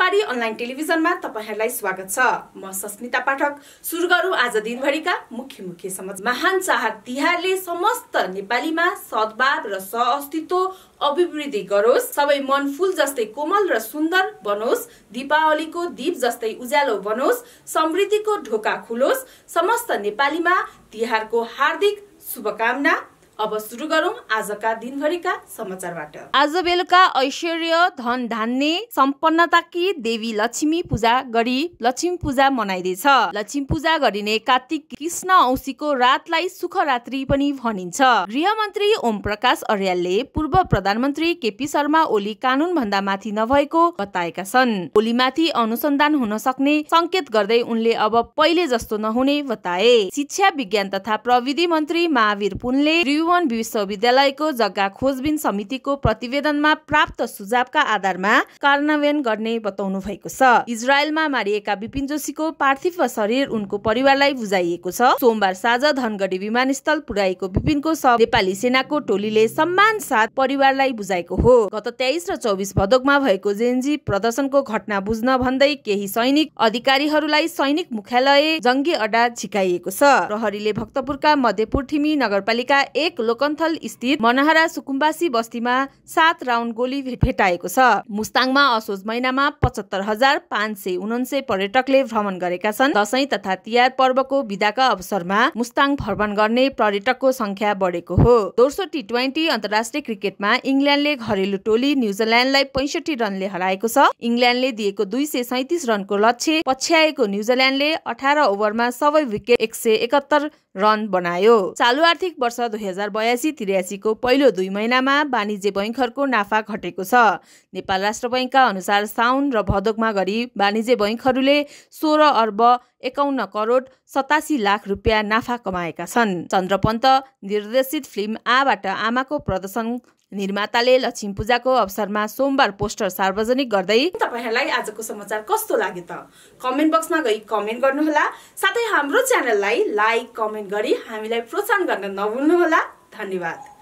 व्यापारी अनलाइन टेलिभिजनमा तपाईहरुलाई स्वागत छ। म सस्मिता पाठक। सुरु गरौँ आज दिनभरिका मुख्य समाचार। महान चाड तिहारले समस्त नेपालीमा सद्भाव र सहअस्तित्व अभिवृद्धि गरोस्, सबै मन फूल जस्तै कोमल र सुन्दर बनोस्, दीपावलीको दीप जस्तै उज्यालो बनोस्, समृद्धिको ढोका खुलोस्, समस्त नेपालीमा तिहारको हार्दिक शुभकामना। अब सुरु गरौँ आजका दिनभरिका समाचारबाट। आज बेलुका ऐश्वर्य धन धान्य सम्पन्नताकी देवी लक्ष्मी पूजा गरी लक्ष्मी पूजा मनाइदैछ। लक्ष्मी पूजा गरिने कार्तिक कृष्ण औँसीको रातलाई सुखरात्रि पनि भनिन्छ। गृहमन्त्री ओम प्रकाश अर्यालले पूर्व प्रधानमन्त्री केपी शर्मा ओली कानून भन्दा माथि नभएको बताएका छन्। ओलीमाथि अनुसन्धान हुन सक्ने संकेत गर्दै उनले अब पहिले जस्तो नहुने बताए। शिक्षा विज्ञान तथा प्रविधि मन्त्री महावीर पुनले विश्वविद्यालयको जग्गा खोजबिन समितिको प्रतिवेदनमा प्राप्त सुझावका आधारमा कार्यान्वयन गर्ने बताउनु भएको छ। इजरायलमा मारिएका विपिन जोशीको पार्थिव शरीर उनको परिवारलाई बुझाइएको छ। सोमबार साँझ धनगढी विमानस्थल पुर्याएको विपिनको शव नेपाली सेनाको टोलीले सम्मान साथ परिवारलाई बुझाएको हो। गत 23 र 24 भदौमा भएको जेएनजी प्रदर्शनको घटना बुझ्न भन्दै केही सैनिक अधिकारीहरूलाई सैनिक मुख्यालय जंगी अड्डा झिकाइएको छ। प्रहरीले भक्तपुरका मध्यपुर ठिमी नगरपालिका 1 लोकन्थल स्थित मनहरा सुकुम्बासी बस्तीमा 7 राउन्ड गोली भेटाएको छ। मुस्ताङमा असोज महिनामा 75,549 पर्यटकले भ्रमण गरेका छन्। दशैं तथा तिहार पर्वको बिदाका अवसरमा मुस्ताङ भ्रमण गर्ने पर्यटकको संख्या बढेको हो। दोस्रो टी20 अन्तर्राष्ट्रिय क्रिकेटमा इङ्ल्यान्डले घरेलु टोली न्युजिल्यान्डलाई 65 रनले हराएको छ। इङ्ल्यान्डले दिएको 237 रनको लक्ष्य पछ्याएको न्युजिल्यान्डले 18 ओभरमा सबै विकेट 171 रन बनायो। चालु आर्थिक वर्ष 2082-83 को पहिलो 2 महिनामा वाणिज्य बैंकहरूको नाफा घटेको छ। नेपाल राष्ट्र बैंकका अनुसार साउन र भदौमा गरी वाणिज्य बैंकहरूले 16 अर्ब 51 करोड 87 लाख रुपियाँ नाफा कमाएका छन्। चन्द्रपन्त निर्देशित फिल्म आबाट आमाको प्रदर्शन निर्माताले लक्ष्मी पूजाको अवसरमा सोमबार पोस्टर सार्वजनिक गर्दै तपाईहरुलाई आजको समाचार कस्तो लाग्यो त कमेन्ट बक्समा गई कमेन्ट गर्नुहोला। साथै हाम्रो च्यानललाई लाइक कमेन्ट गरी हामीलाई प्रोत्साहन गर्न नभुल्नुहोला। धन्यवाद।